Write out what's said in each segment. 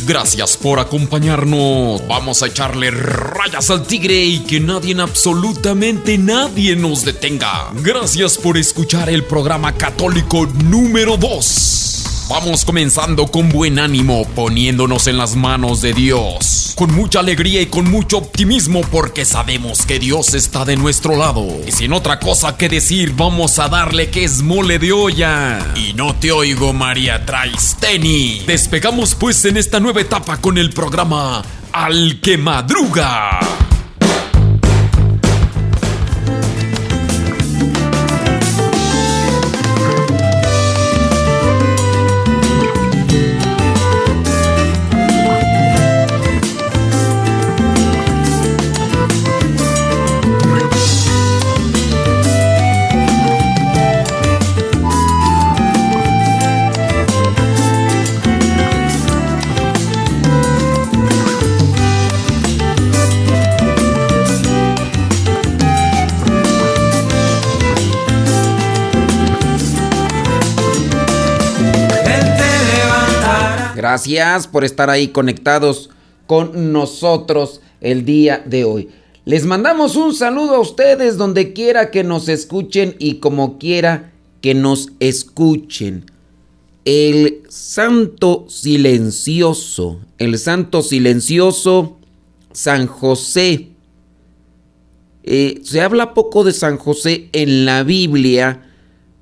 Gracias por acompañarnos. Vamos a echarle rayas al tigre y que nadie, absolutamente nadie nos detenga. Gracias por escuchar el programa católico número 2. Vamos comenzando con buen ánimo, poniéndonos en las manos de Dios, con mucha alegría y con mucho optimismo, porque sabemos que Dios está de nuestro lado. Y sin otra cosa que decir, vamos a darle que es mole de olla. Y no te oigo, María Traisteni. Despegamos pues en esta nueva etapa con el programa Al que Madruga. Gracias por estar ahí conectados con nosotros el día de hoy. Les mandamos un saludo a ustedes donde quiera que nos escuchen y como quiera que nos escuchen. El santo silencioso, San José. Se habla poco de San José en la Biblia.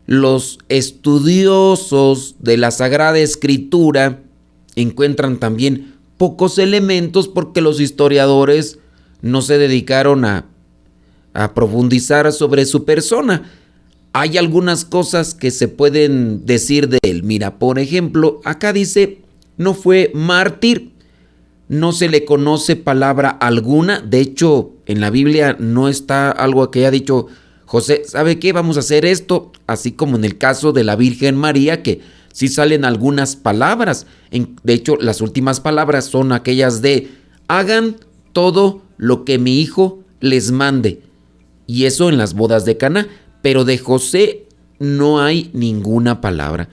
Los estudiosos de la Sagrada Escritura encuentran también pocos elementos porque los historiadores no se dedicaron a profundizar sobre su persona. Hay algunas cosas que se pueden decir de él. Mira, por ejemplo, acá dice, no fue mártir, no se le conoce palabra alguna. De hecho, en la Biblia no está algo que haya dicho José, ¿sabe qué? Vamos a hacer esto, así como en el caso de la Virgen María, que sí salen algunas palabras. De hecho, las últimas palabras son aquellas de hagan todo lo que mi hijo les mande. Y eso en las bodas de Caná. Pero de José no hay ninguna palabra.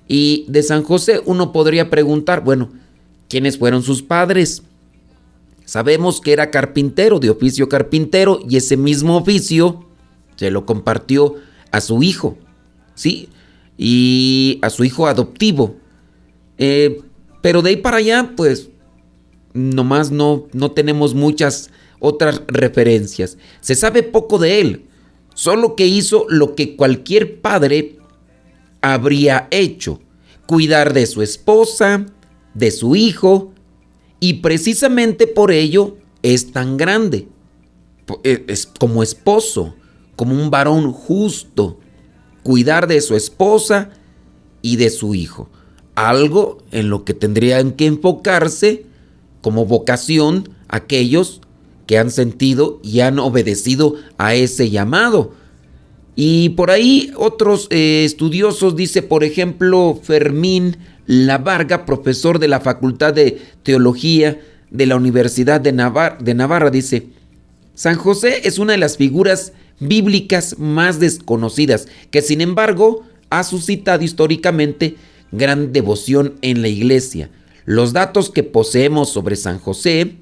Y de San José uno podría preguntar, bueno, ¿quiénes fueron sus padres? Sabemos que era carpintero, de oficio carpintero, y ese mismo oficio se lo compartió a su hijo, ¿sí? Y a su hijo adoptivo. Pero de ahí para allá, pues, nomás no tenemos muchas otras referencias. Se sabe poco de él, solo que hizo lo que cualquier padre habría hecho: cuidar de su esposa, de su hijo, y precisamente por ello es tan grande. Es como esposo, como un varón justo. Cuidar de su esposa y de su hijo. Algo en lo que tendrían que enfocarse como vocación aquellos que han sentido y han obedecido a ese llamado. Y por ahí otros estudiosos, dice por ejemplo Fermín Lavarga, profesor de la Facultad de Teología de la Universidad de Navarra, dice: San José es una de las figuras bíblicas más desconocidas, que sin embargo ha suscitado históricamente gran devoción en la iglesia. Los datos que poseemos sobre San José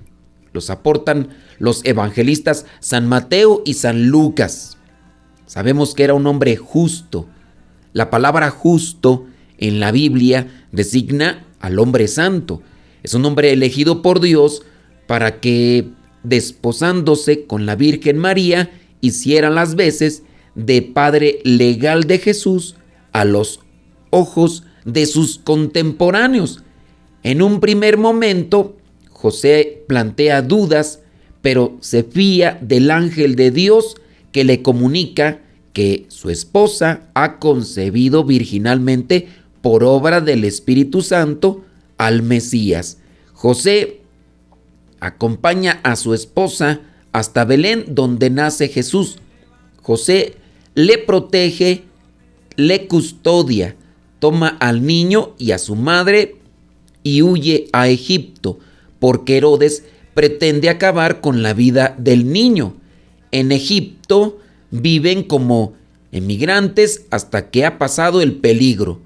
los aportan los evangelistas San Mateo y San Lucas. Sabemos que era un hombre justo. La palabra justo en la Biblia designa al hombre santo. Es un hombre elegido por Dios para que, desposándose con la Virgen María, hicieran las veces de padre legal de Jesús a los ojos de sus contemporáneos. En un primer momento, José plantea dudas, pero se fía del ángel de Dios que le comunica que su esposa ha concebido virginalmente por obra del Espíritu Santo al Mesías. José acompaña a su esposa hasta Belén, donde nace Jesús. José le protege, le custodia, toma al niño y a su madre y huye a Egipto, porque Herodes pretende acabar con la vida del niño. En Egipto viven como emigrantes hasta que ha pasado el peligro.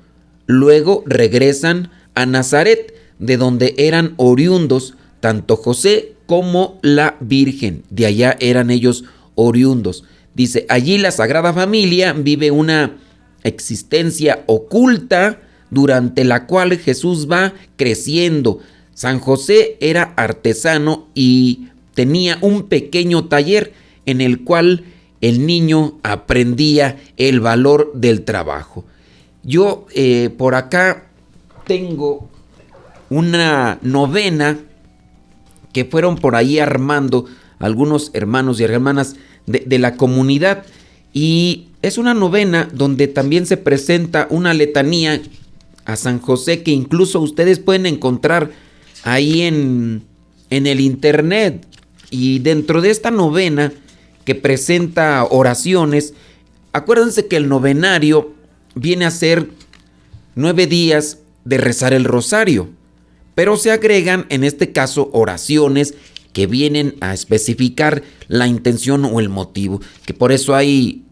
Luego regresan a Nazaret, de donde eran oriundos tanto José como la Virgen. De allá eran ellos oriundos. Dice, allí la Sagrada Familia vive una existencia oculta durante la cual Jesús va creciendo. San José era artesano y tenía un pequeño taller en el cual el niño aprendía el valor del trabajo. Yo por acá tengo una novena que fueron por ahí armando algunos hermanos y hermanas de la comunidad, y es una novena donde también se presenta una letanía a San José que incluso ustedes pueden encontrar ahí en el internet. Y dentro de esta novena que presenta oraciones, acuérdense que el novenario viene a ser 9 días de rezar el rosario, pero se agregan en este caso oraciones que vienen a especificar la intención o el motivo, que por eso hay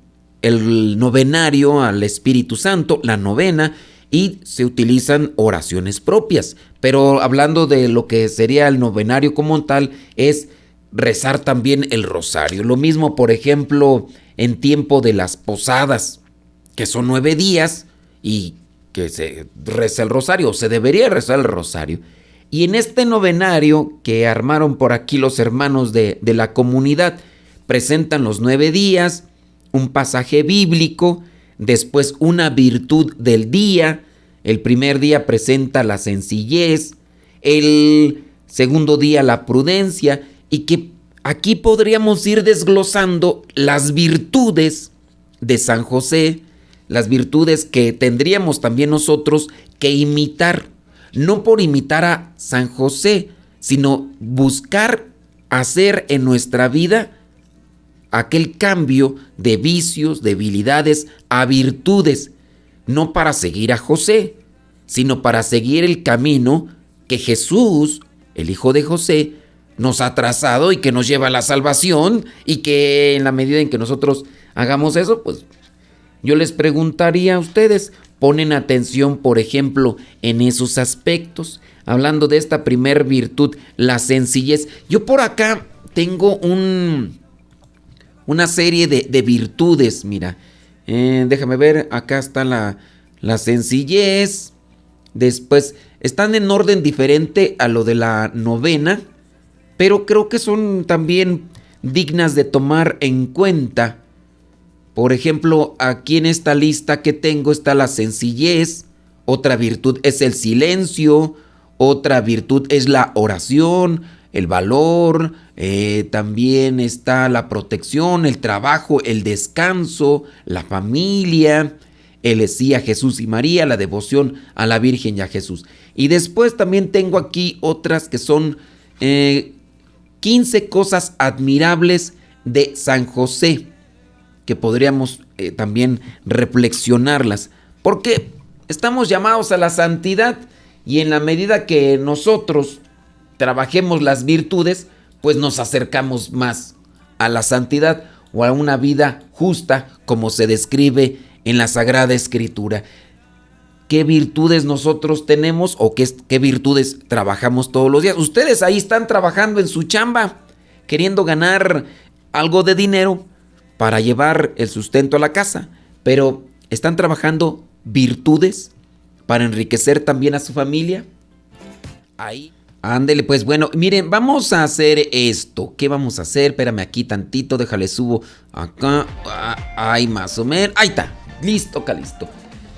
el novenario al Espíritu Santo, la novena, y se utilizan oraciones propias. Pero hablando de lo que sería el novenario como tal, es rezar también el rosario. Lo mismo, por ejemplo, en tiempo de las posadas, que son 9 días y que se reza el rosario, o se debería rezar el rosario. Y en este novenario que armaron por aquí los hermanos de la comunidad, presentan los 9 días, un pasaje bíblico, después una virtud del día. El primer día presenta la sencillez, el segundo día la prudencia, y que aquí podríamos ir desglosando las virtudes de San José, las virtudes que tendríamos también nosotros que imitar. No por imitar a San José, sino buscar hacer en nuestra vida aquel cambio de vicios, debilidades a virtudes, no para seguir a José, sino para seguir el camino que Jesús, el Hijo de José, nos ha trazado y que nos lleva a la salvación, y que en la medida en que nosotros hagamos eso, pues yo les preguntaría a ustedes, ¿ponen atención, por ejemplo, en esos aspectos? Hablando de esta primer virtud, la sencillez. Yo por acá tengo una serie de virtudes, mira. Déjame ver, acá está la sencillez. Después, están en orden diferente a lo de la novena, pero creo que son también dignas de tomar en cuenta. Por ejemplo, aquí en esta lista que tengo está la sencillez, otra virtud es el silencio, otra virtud es la oración, el valor, también está la protección, el trabajo, el descanso, la familia, el sí a Jesús y María, la devoción a la Virgen y a Jesús. Y después también tengo aquí otras que son 15 cosas admirables de San José, que podríamos también reflexionarlas, porque estamos llamados a la santidad, y en la medida que nosotros trabajemos las virtudes, pues nos acercamos más a la santidad o a una vida justa, como se describe en la Sagrada Escritura. ¿Qué virtudes nosotros tenemos o qué virtudes trabajamos todos los días? Ustedes ahí están trabajando en su chamba, queriendo ganar algo de dinero para llevar el sustento a la casa, pero ¿están trabajando virtudes para enriquecer también a su familia? Ahí, ándele, pues bueno, miren, vamos a hacer esto. ¿Qué vamos a hacer? Espérame aquí tantito, déjale subo acá, ahí más o menos, ahí está, listo, acá listo.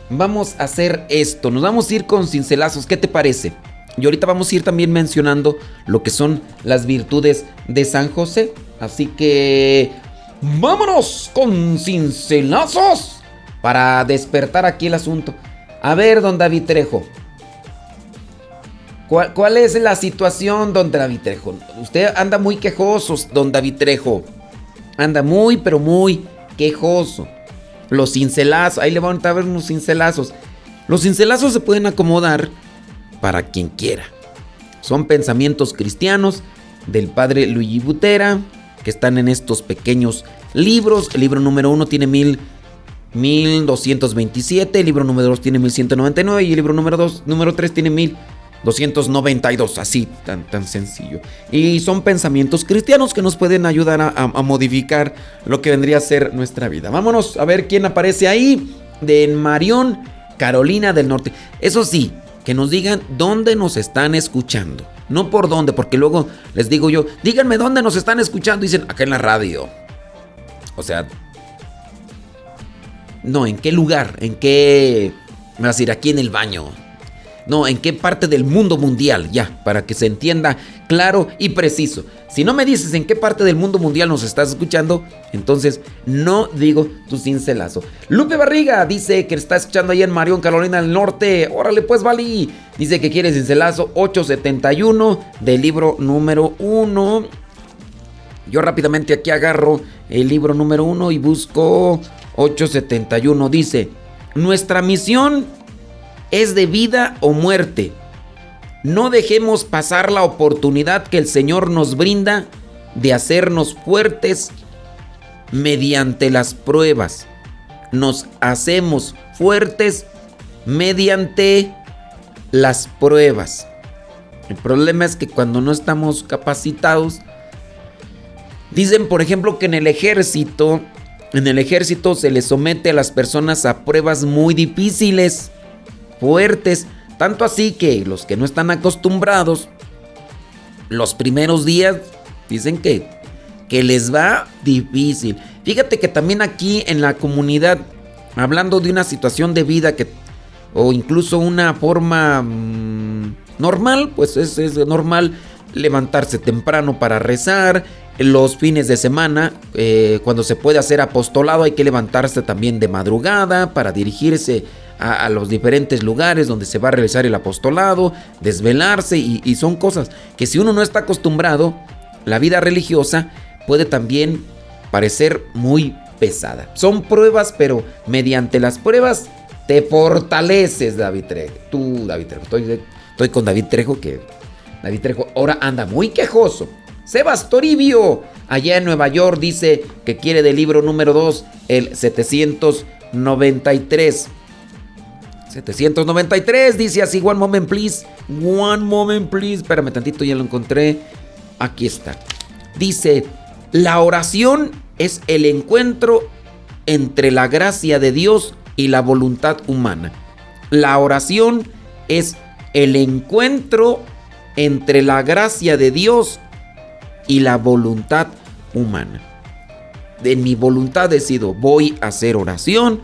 Vamos a hacer esto, nos vamos a ir con cincelazos, ¿qué te parece? Y ahorita vamos a ir también mencionando lo que son las virtudes de San José, así que vámonos con cincelazos para despertar aquí el asunto. A ver, don David Trejo, ¿cuál es la situación, don David Trejo? Usted anda muy quejoso, don David Trejo. Anda muy, pero muy quejoso. Los cincelazos, ahí le van a ver unos cincelazos. Los cincelazos se pueden acomodar para quien quiera. Son pensamientos cristianos del padre Luigi Butera, que están en estos pequeños libros. El libro número 1 tiene 1227, el libro número 2 tiene 1199 y el libro número 3 tiene 292, así, tan sencillo. Y son pensamientos cristianos que nos pueden ayudar a modificar lo que vendría a ser nuestra vida. Vámonos a ver quién aparece ahí. De Marion, Carolina del Norte. Eso sí, que nos digan dónde nos están escuchando. No por dónde, porque luego les digo yo, díganme dónde nos están escuchando. Dicen, acá en la radio. O sea, no, ¿en qué lugar? ¿En qué? Me vas a decir, aquí en el baño. No, ¿en qué parte del mundo mundial? Ya, para que se entienda claro y preciso. Si no me dices en qué parte del mundo mundial nos estás escuchando, entonces no digo tu cincelazo. Lupe Barriga dice que está escuchando ahí en Marion, Carolina del Norte. Órale pues, Vali. Dice que quiere cincelazo 871 del libro número 1. Yo rápidamente aquí agarro el libro número 1 y busco 871. Dice, nuestra misión es de vida o muerte. No dejemos pasar la oportunidad que el Señor nos brinda de hacernos fuertes mediante las pruebas. Nos hacemos fuertes mediante las pruebas. El problema es que cuando no estamos capacitados, dicen por ejemplo que en el ejército se les somete a las personas a pruebas muy difíciles, fuertes, tanto así que los que no están acostumbrados, los primeros días dicen que les va difícil. Fíjate que también aquí en la comunidad, hablando de una situación de vida o incluso una forma normal, pues es normal levantarse temprano para rezar. Los fines de semana, cuando se puede hacer apostolado, hay que levantarse también de madrugada para dirigirse a los diferentes lugares donde se va a realizar el apostolado, desvelarse, y son cosas que si uno no está acostumbrado, la vida religiosa puede también parecer muy pesada. Son pruebas, pero mediante las pruebas te fortaleces, David Trejo. David Trejo, estoy con David Trejo, que David Trejo ahora anda muy quejoso. Sebas Toribio, allá en Nueva York, dice que quiere del libro número 2, el 793. 793, dice así, one moment please. Espérame tantito, ya lo encontré. Aquí está. Dice, la oración es el encuentro entre la gracia de Dios y la voluntad humana. La oración es el encuentro entre la gracia de Dios y la voluntad humana. De mi voluntad decido, voy a hacer oración,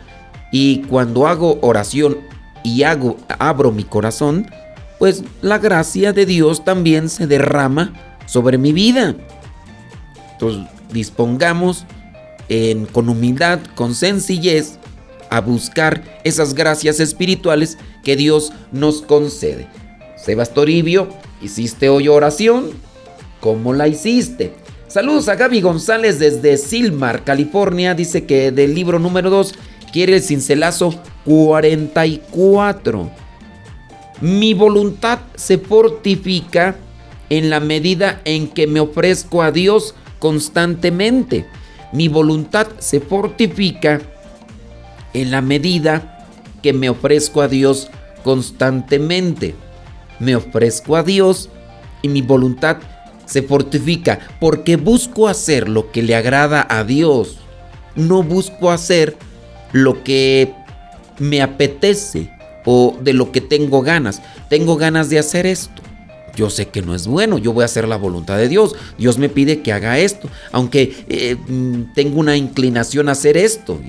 y cuando hago oración y abro mi corazón, pues la gracia de Dios también se derrama sobre mi vida. Entonces dispongamos con humildad, con sencillez, a buscar esas gracias espirituales que Dios nos concede. Sebas Toribio, ¿hiciste hoy oración? ¿Cómo la hiciste? Saludos a Gaby González desde Silmar, California. Dice que del libro número 2 quiere el cincelazo 44. Mi voluntad se fortifica en la medida en que me ofrezco a Dios constantemente. Mi voluntad se fortifica en la medida que me ofrezco a Dios constantemente. Me ofrezco a Dios y mi voluntad se fortifica porque busco hacer lo que le agrada a Dios. No busco hacer lo que me apetece o de lo que tengo ganas. Tengo ganas de hacer esto. Yo sé que no es bueno, yo voy a hacer la voluntad de Dios. Dios me pide que haga esto, aunque tengo una inclinación a hacer esto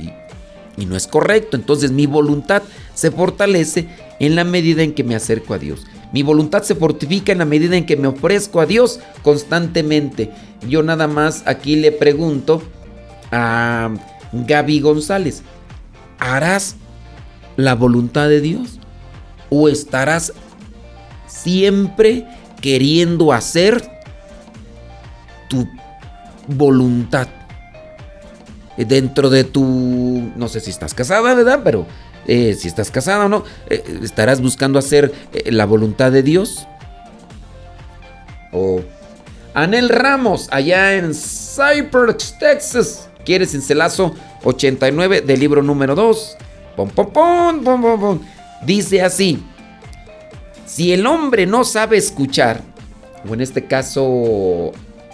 y no es correcto. Entonces mi voluntad se fortalece en la medida en que me acerco a Dios. Mi voluntad se fortifica en la medida en que me ofrezco a Dios constantemente. Yo nada más aquí le pregunto a Gaby González, ¿harás la voluntad de Dios? ¿O estarás siempre queriendo hacer tu voluntad dentro de tu... No sé si estás casada, ¿verdad? Pero si estás casada o no, ¿estarás buscando hacer la voluntad de Dios? O Anel Ramos, allá en Cypress, Texas, quiere cincelazo 89 del libro número 2. Dice así: Si el hombre no sabe escuchar, o en este caso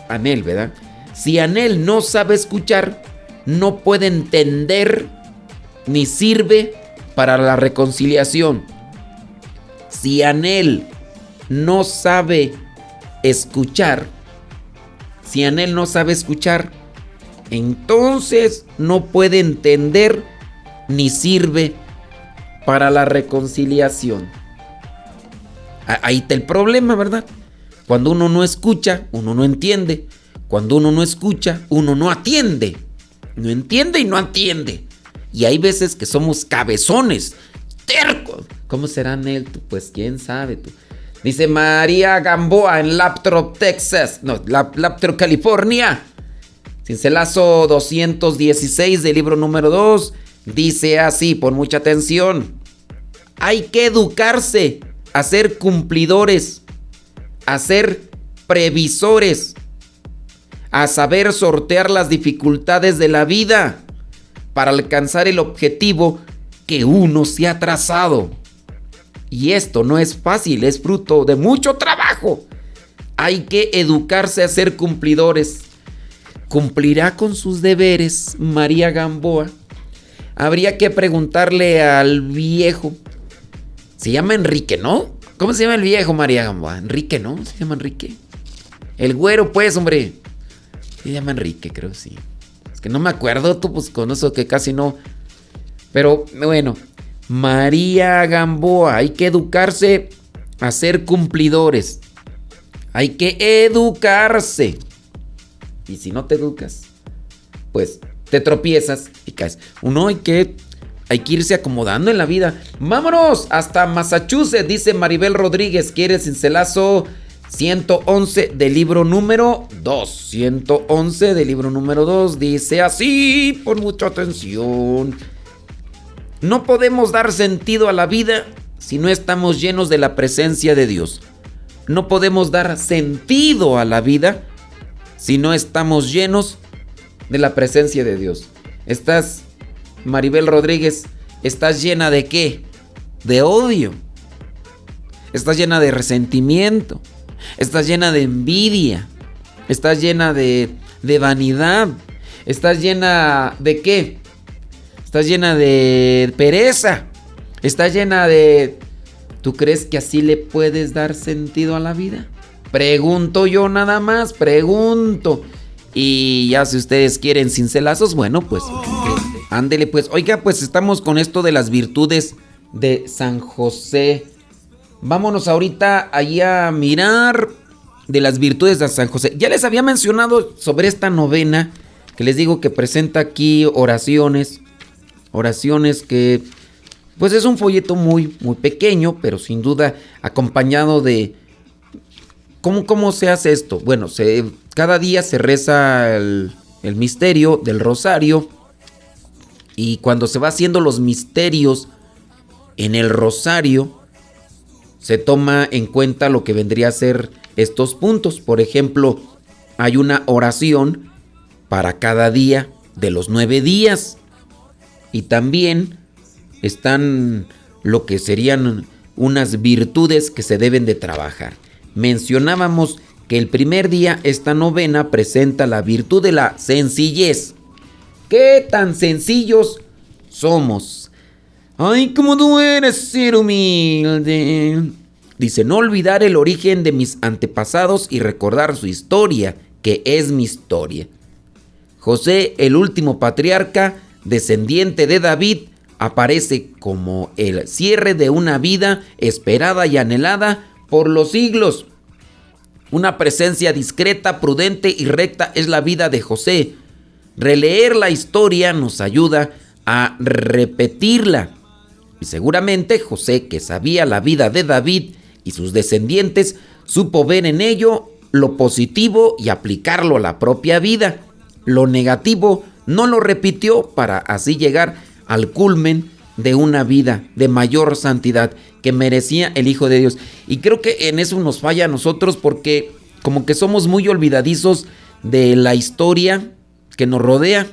Anel, ¿verdad? Si Anel no sabe escuchar, no puede entender ni sirve para la reconciliación. Si Anel no sabe escuchar, entonces no puede entender ni sirve para la reconciliación. Ahí está el problema, ¿verdad? Cuando uno no escucha, uno no entiende. Cuando uno no escucha, uno no atiende. No entiende y no atiende. Y hay veces que somos cabezones, tercos. ¿Cómo serán él? Pues quién sabe tú. Dice María Gamboa en Laptop, Texas. No, Laptop, California. Cincelazo 216 del libro número 2. Dice así, pon mucha atención. Hay que educarse a ser cumplidores, a ser previsores, a saber sortear las dificultades de la vida para alcanzar el objetivo que uno se ha trazado. Y esto no es fácil, es fruto de mucho trabajo. Hay que educarse a ser cumplidores. ¿Cumplirá con sus deberes María Gamboa? Habría que preguntarle al viejo. Se llama Enrique, ¿no? ¿Cómo se llama el viejo, María Gamboa? Enrique, ¿no? ¿Se llama Enrique? El güero, pues, hombre. Se llama Enrique, creo, sí. Es que no me acuerdo, tú, pues, con eso que casi no. Pero, bueno. María Gamboa, hay que educarse a ser cumplidores. Hay que educarse. Y si no te educas, pues, te tropiezas y caes. Uno hay que irse acomodando en la vida. ¡Vámonos! Hasta Massachusetts, dice Maribel Rodríguez. ¿Quiere cincelazo? 111 del libro número 2. 111 del libro número 2. Dice así, pon mucha atención. No podemos dar sentido a la vida si no estamos llenos de la presencia de Dios. No podemos dar sentido a la vida si no estamos llenos de la presencia de Dios. Estás, Maribel Rodríguez, ¿estás llena de qué? De odio. Estás llena de resentimiento. Estás llena de envidia. Estás llena de vanidad. Estás llena de qué? Estás llena de pereza. Estás llena de... ¿Tú crees que así le puedes dar sentido a la vida? Pregunto yo nada más, pregunto. Y ya si ustedes quieren cincelazos, bueno, pues ándele pues. Oiga, pues estamos con esto de las virtudes de San José. Vámonos ahorita allí a mirar de las virtudes de San José. Ya les había mencionado sobre esta novena, que les digo que presenta aquí oraciones que pues es un folleto muy, muy pequeño, pero sin duda acompañado de... ¿Cómo se hace esto? Bueno, cada día se reza el misterio del rosario, y cuando se va haciendo los misterios en el rosario, se toma en cuenta lo que vendría a ser estos puntos. Por ejemplo, hay una oración para cada día de los 9 días. Y también están lo que serían unas virtudes que se deben de trabajar. Mencionábamos que el primer día esta novena presenta la virtud de la sencillez. ¿Qué tan sencillos somos? ¡Ay, cómo tú eres ser humilde! Dice, no olvidar el origen de mis antepasados y recordar su historia, que es mi historia. José, el último patriarca, descendiente de David, aparece como el cierre de una vida esperada y anhelada por los siglos. Una presencia discreta, prudente y recta es la vida de José. Releer la historia nos ayuda a repetirla. Y seguramente José, que sabía la vida de David y sus descendientes, supo ver en ello lo positivo y aplicarlo a la propia vida. Lo negativo no lo repitió para así llegar al culmen de una vida de mayor santidad que merecía el Hijo de Dios. Y creo que en eso nos falla a nosotros, porque como que somos muy olvidadizos de la historia que nos rodea.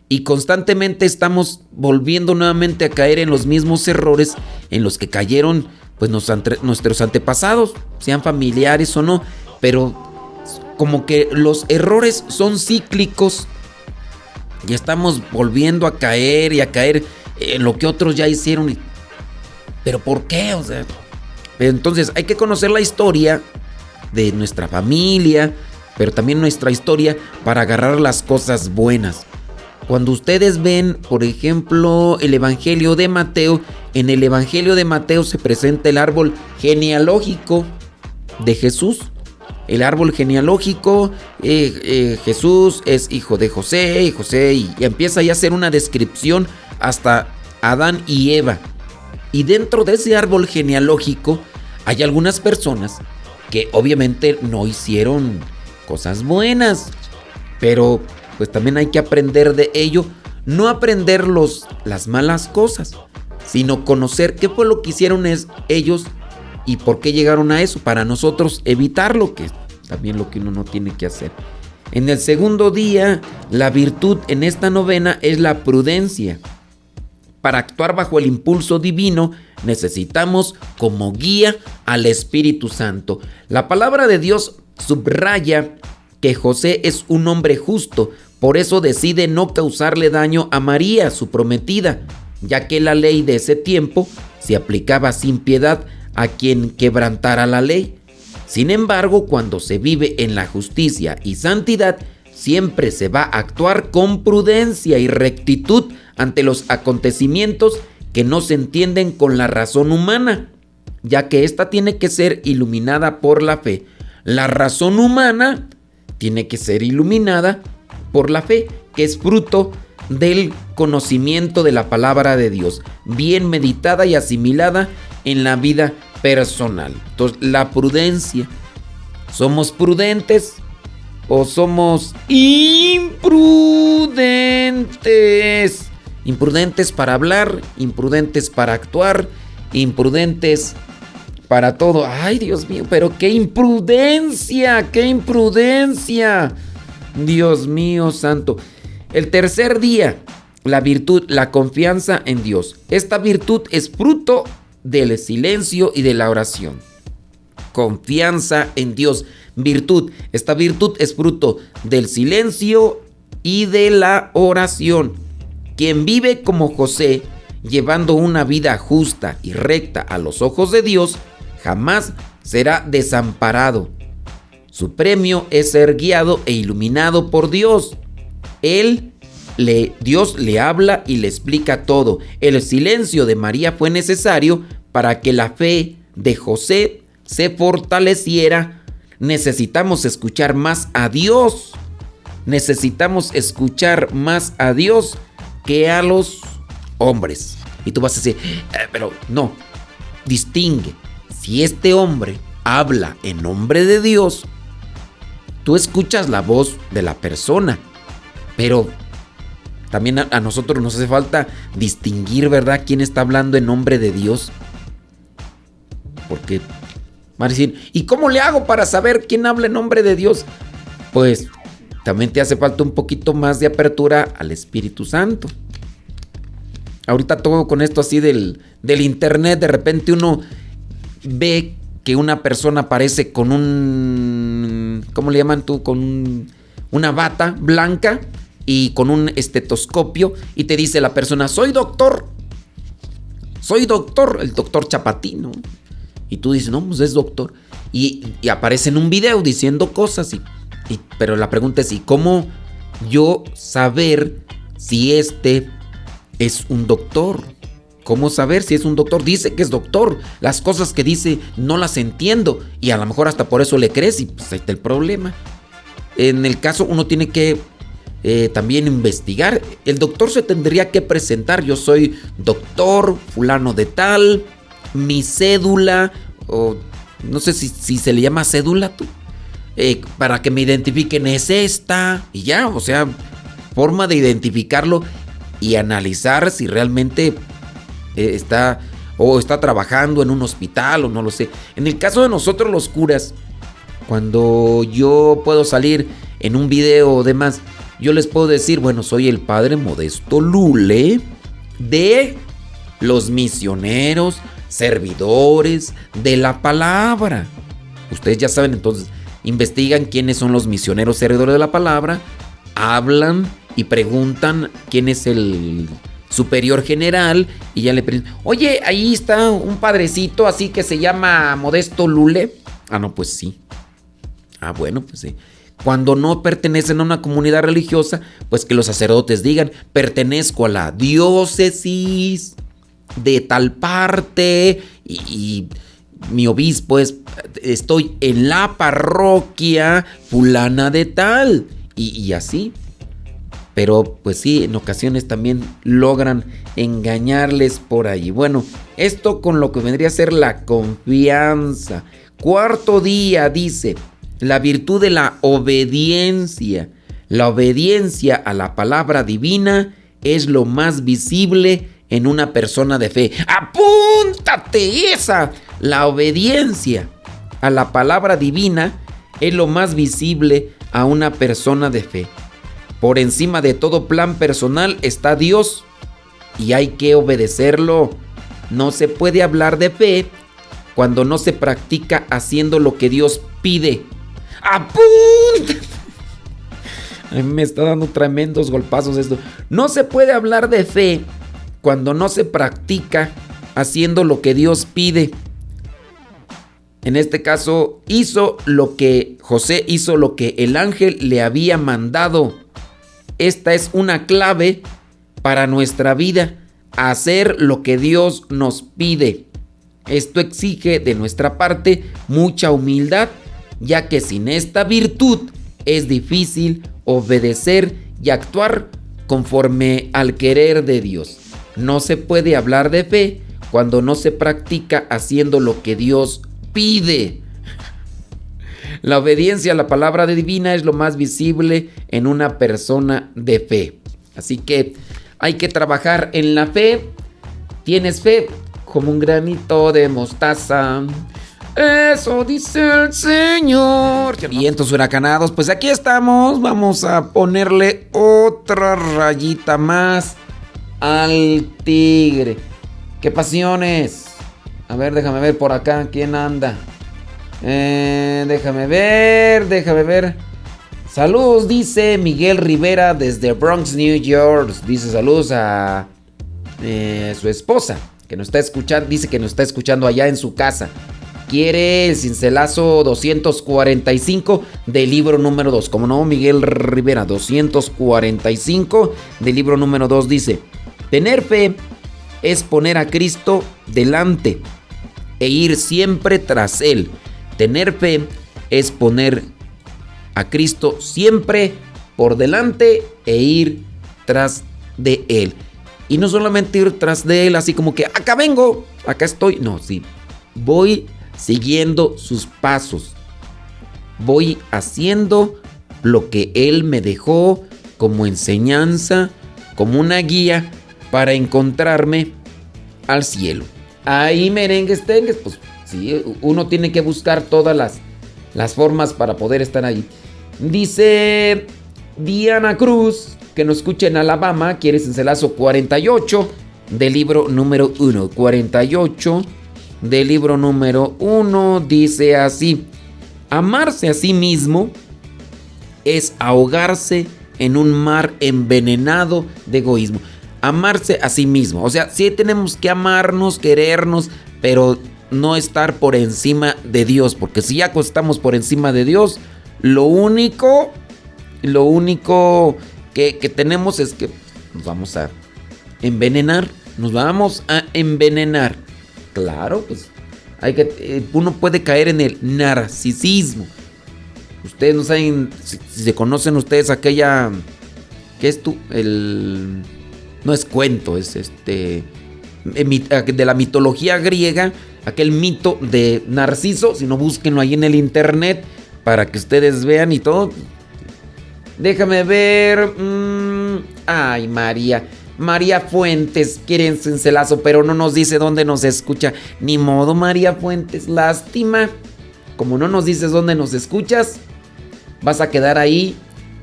y constantemente estamos volviendo nuevamente a caer en los mismos errores en los que cayeron pues nuestros antepasados, sean familiares o no, pero como que los errores son cíclicos y estamos volviendo a caer y a caer en lo que otros ya hicieron. ¿Pero por qué? O sea, entonces hay que conocer la historia de nuestra familia, pero también nuestra historia para agarrar las cosas buenas. Cuando ustedes ven, por ejemplo, el Evangelio de Mateo, en el Evangelio de Mateo se presenta el árbol genealógico de Jesús. El árbol genealógico, Jesús es hijo de José, y empieza ya a hacer una descripción hasta Adán y Eva. Y dentro de ese árbol genealógico hay algunas personas que obviamente no hicieron cosas buenas, pero pues también hay que aprender de ello, no aprender las malas cosas, sino conocer qué fue lo que hicieron ellos y por qué llegaron a eso, para nosotros evitarlo, que es también lo que uno no tiene que hacer. En el segundo día, la virtud en esta novena es la prudencia. Para actuar bajo el impulso divino, necesitamos como guía al Espíritu Santo. La palabra de Dios subraya que José es un hombre justo, por eso decide no causarle daño a María, su prometida, ya que la ley de ese tiempo se aplicaba sin piedad a quien quebrantara la ley. Sin embargo, cuando se vive en la justicia y santidad, siempre se va a actuar con prudencia y rectitud ante los acontecimientos que no se entienden con la razón humana, ya que ésta tiene que ser iluminada por la fe. La razón humana tiene que ser iluminada por la fe, que es fruto del conocimiento de la palabra de Dios, bien meditada y asimilada en la vida personal. Entonces, la prudencia. ¿Somos prudentes o somos imprudentes? Imprudentes para hablar, imprudentes para actuar, imprudentes para todo. Ay, Dios mío, pero qué imprudencia, qué imprudencia. Dios mío santo. El tercer día, la virtud, la confianza en Dios. Esta virtud es fruto del silencio y de la oración. Confianza en Dios. Virtud. Esta virtud es fruto del silencio y de la oración. Quien vive como José, llevando una vida justa y recta a los ojos de Dios, jamás será desamparado. Su premio es ser guiado e iluminado por Dios. Dios le habla y le explica todo. El silencio de María fue necesario para que la fe de José se fortaleciera. Necesitamos escuchar más a Dios. Necesitamos escuchar más a Dios que a los hombres. Y tú vas a decir, pero no, distingue. Si este hombre habla en nombre de Dios, tú escuchas la voz de la persona, pero también a nosotros nos hace falta distinguir, ¿verdad?, quién está hablando en nombre de Dios. Porque van a decir, ¿y cómo le hago para saber quién habla en nombre de Dios? Pues también te hace falta un poquito más de apertura al Espíritu Santo. Ahorita todo con esto así del internet, de repente uno ve que una persona aparece con un, ¿cómo le llaman tú? Con una bata blanca y con un estetoscopio, y te dice la persona, soy doctor, el doctor Chapatino. Y tú dices, no, pues es doctor. Y aparece en un video diciendo cosas, pero la pregunta es, ¿y cómo yo saber si este es un doctor? ¿Cómo saber si es un doctor? Dice que es doctor. Las cosas que dice no las entiendo. Y a lo mejor hasta por eso le crees y pues ahí está el problema. En el caso uno tiene que también investigar. El doctor se tendría que presentar. Yo soy doctor fulano de tal. Mi cédula, o no sé si se le llama cédula tú, para que me identifiquen es esta. Y ya, o sea, forma de identificarlo y analizar si realmente está trabajando en un hospital o no lo sé. En el caso de nosotros los curas, cuando yo puedo salir en un video o demás, yo les puedo decir, bueno, soy el padre Modesto Lule de los misioneros, servidores de la palabra. Ustedes ya saben, entonces, investigan quiénes son los misioneros servidores de la palabra, hablan y preguntan quién es el superior general y ya le preguntan, oye, ahí está un padrecito así que se llama Modesto Lule. Ah, no, pues sí. Ah, bueno, pues sí. Cuando no pertenecen a una comunidad religiosa, pues que los sacerdotes digan, pertenezco a la diócesis de tal parte y mi obispo es, estoy en la parroquia fulana de tal y así. Pero pues sí, en ocasiones también logran engañarles por ahí. Bueno, esto con lo que vendría a ser la confianza. Cuarto día dice, la virtud de la obediencia. La obediencia a la palabra divina es lo más visible en una persona de fe. ¡Apúntate esa! La obediencia a la palabra divina es lo más visible a una persona de fe. Por encima de todo plan personal está Dios y hay que obedecerlo. No se puede hablar de fe cuando no se practica haciendo lo que Dios pide. ¡Apúntate! A mí me está dando tremendos golpazos esto. No se puede hablar de fe cuando no se practica haciendo lo que Dios pide. En este caso, José hizo lo que el ángel le había mandado. Esta es una clave para nuestra vida, hacer lo que Dios nos pide. Esto exige de nuestra parte mucha humildad, ya que sin esta virtud es difícil obedecer y actuar conforme al querer de Dios. No se puede hablar de fe cuando no se practica haciendo lo que Dios pide. La obediencia a la palabra divina es lo más visible en una persona de fe. Así que hay que trabajar en la fe. ¿Tienes fe? Como un granito de mostaza. Eso dice el Señor. Vientos huracanados, pues aquí estamos. Vamos a ponerle otra rayita más al tigre. ¿Qué pasiones? A ver, déjame ver por acá quién anda. Déjame ver. Saludos, dice Miguel Rivera desde Bronx, New York. Dice saludos a su esposa que nos está escuchando. Dice que nos está escuchando allá en su casa. Quiere el cincelazo 245 del libro número 2. Como no, Miguel Rivera, 245 del libro número 2 dice: tener fe es poner a Cristo delante e ir siempre tras Él. Tener fe es poner a Cristo siempre por delante e ir tras de Él. Y no solamente ir tras de Él así como que acá vengo, acá estoy. No, sí, voy siguiendo sus pasos. Voy haciendo lo que Él me dejó como enseñanza, como una guía para encontrarme al cielo. Ahí merengues tengues, pues sí, uno tiene que buscar todas las formas para poder estar ahí. Dice Diana Cruz, que nos escucha en Alabama, quiere cincelazo 48 del libro número 1. 48 del libro número 1 dice así: amarse a sí mismo es ahogarse en un mar envenenado de egoísmo. Amarse a sí mismo, o sea, sí tenemos que amarnos, querernos, pero no estar por encima de Dios, porque si ya estamos por encima de Dios, lo único que tenemos es que nos vamos a envenenar. Claro, pues uno puede caer en el narcisismo. Ustedes no saben si se conocen ustedes aquella, ¿qué es tú? No es cuento, es de la mitología griega, aquel mito de Narciso. Si no, búsquenlo ahí en el internet para que ustedes vean y todo. Déjame ver. Ay, María Fuentes quiere cincelazo, pero no nos dice dónde nos escucha. Ni modo, María Fuentes, lástima. Como no nos dices dónde nos escuchas, vas a quedar ahí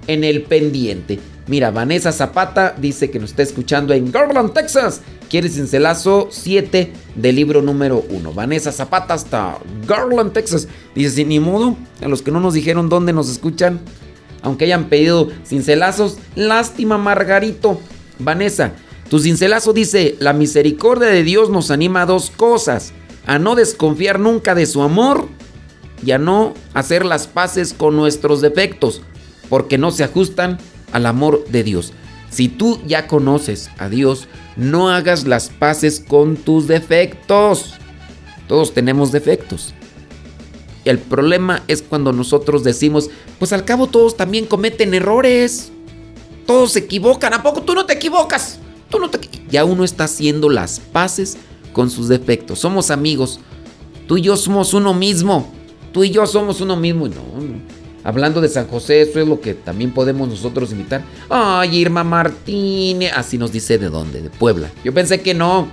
en el pendiente. Mira, Vanessa Zapata dice que nos está escuchando en Garland, Texas. Quiere cincelazo 7 del libro número 1. Vanessa Zapata hasta Garland, Texas. Dice, sin ni modo, a los que no nos dijeron dónde nos escuchan, aunque hayan pedido cincelazos, lástima, Margarito. Vanessa, tu cincelazo dice, la misericordia de Dios nos anima a 2 cosas: a no desconfiar nunca de su amor y a no hacer las paces con nuestros defectos, porque no se ajustan al amor de Dios. Si tú ya conoces a Dios, no hagas las paces con tus defectos. Todos tenemos defectos. El problema es cuando nosotros decimos, pues al cabo todos también cometen errores. Todos se equivocan. ¿A poco tú no te equivocas? Ya uno está haciendo las paces con sus defectos. Somos amigos. Tú y yo somos uno mismo. Y no. Hablando de San José, eso es lo que también podemos nosotros imitar. Ay, Irma Martínez. Así nos dice de dónde, de Puebla. Yo pensé que no.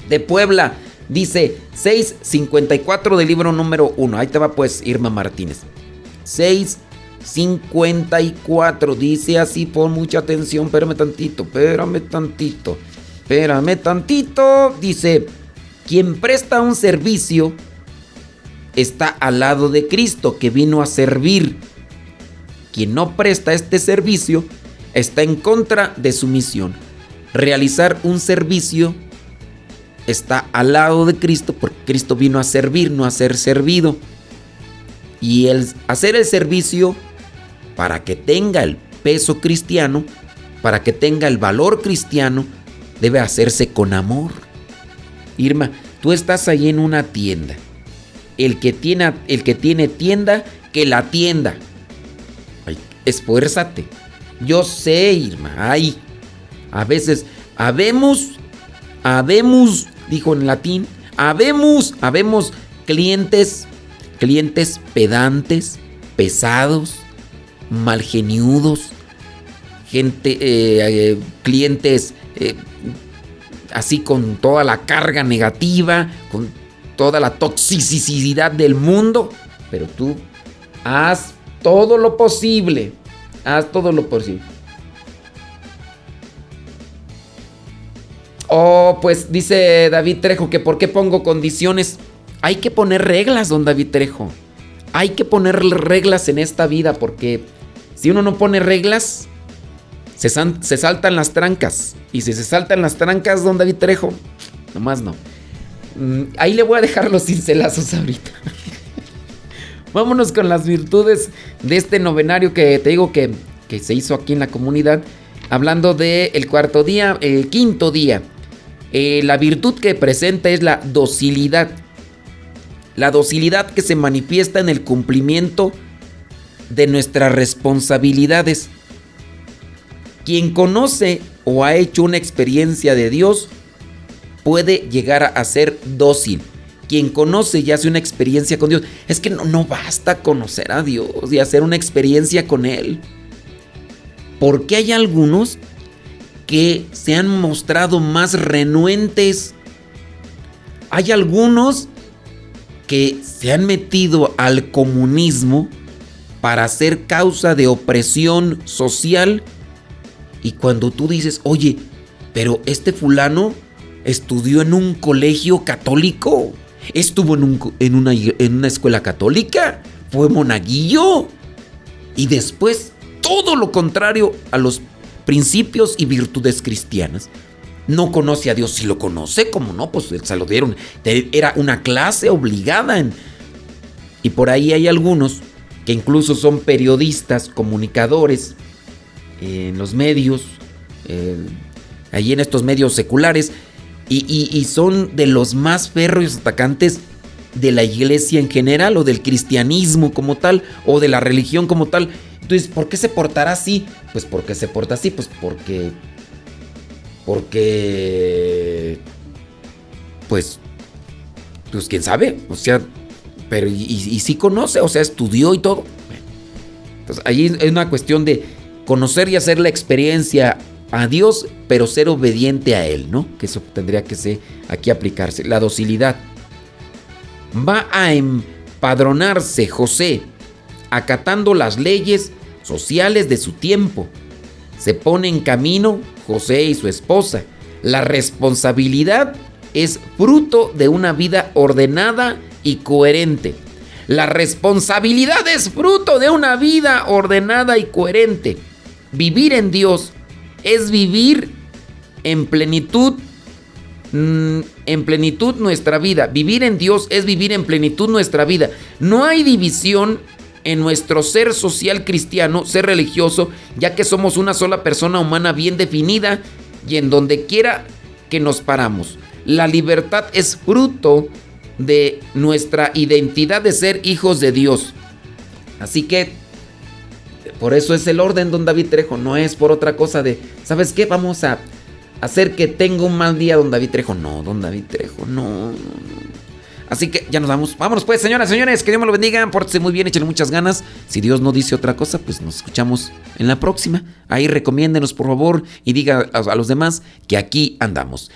De Puebla. Dice 6:54 del libro número 1. Ahí te va pues, Irma Martínez. 6:54. Dice así, pon mucha atención. Espérame tantito. Dice, quien presta un servicio está al lado de Cristo, que vino a servir. Quien no presta este servicio está en contra de su misión. Realizar un servicio está al lado de Cristo, porque Cristo vino a servir, no a ser servido. Y el hacer el servicio, para que tenga el peso cristiano, para que tenga el valor cristiano, debe hacerse con amor. Irma, tú estás ahí en una tienda. El que tiene tienda, que la atienda. Ay, esfuérzate. Yo sé, Irma. Ay, a veces habemos, dijo en latín, habemos clientes pedantes, pesados, malgeniudos, clientes así con toda la carga negativa, con toda la toxicidad del mundo, pero tú haz todo lo posible. Oh, pues dice David Trejo que ¿por qué pongo condiciones? Hay que poner reglas, don David Trejo. Hay que poner reglas en esta vida, porque si uno no pone reglas, se saltan las trancas. Y si se saltan las trancas, don David Trejo, nomás no. Ahí le voy a dejar los cincelazos ahorita. Vámonos con las virtudes de este novenario que te digo que se hizo aquí en la comunidad. Hablando del cuarto día, el quinto día. La virtud que presenta es la docilidad. La docilidad que se manifiesta en el cumplimiento de nuestras responsabilidades. Quien conoce o ha hecho una experiencia de Dios puede llegar a ser dócil. Quien conoce y hace una experiencia con Dios. Es que no basta conocer a Dios y hacer una experiencia con Él. Porque hay algunos que se han mostrado más renuentes. Hay algunos que se han metido al comunismo para ser causa de opresión social. Y cuando tú dices, oye, pero este fulano estudió en un colegio católico, estuvo en una escuela católica, fue monaguillo, y después todo lo contrario a los principios y virtudes cristianas. No conoce a Dios. Si lo conoce, ¿cómo no? Pues se lo dieron. Era una clase obligada. Y por ahí hay algunos que incluso son periodistas, comunicadores en los medios, allí en estos medios seculares, y son de los más férreos atacantes de la iglesia en general, o del cristianismo como tal, o de la religión como tal. Entonces, ¿por qué se portará así? Pues porque se porta así, pues porque pues quién sabe, o sea, pero y sí conoce, o sea, estudió y todo. Entonces, ahí es una cuestión de conocer y hacer la experiencia a Dios, pero ser obediente a Él, ¿no? Que eso tendría que ser aquí aplicarse. La docilidad. Va a empadronarse José, acatando las leyes sociales de su tiempo. Se pone en camino José y su esposa. La responsabilidad es fruto de una vida ordenada y coherente. La responsabilidad es fruto de una vida ordenada y coherente. Vivir en Dios es vivir en plenitud nuestra vida. Vivir en Dios es vivir en plenitud nuestra vida. No hay división en nuestro ser social cristiano, ser religioso, ya que somos una sola persona humana bien definida y en donde quiera que nos paramos. La libertad es fruto de nuestra identidad de ser hijos de Dios. Así que por eso es el orden, don David Trejo. No es por otra cosa de, ¿sabes qué? Vamos a hacer que tenga un mal día, don David Trejo. No, don David Trejo, no. Así que ya nos vamos. Vámonos pues, señoras, señores. Que Dios me lo bendiga. Pórtense muy bien, échenle muchas ganas. Si Dios no dice otra cosa, pues nos escuchamos en la próxima. Ahí recomiéndenos, por favor, y diga a los demás que aquí andamos.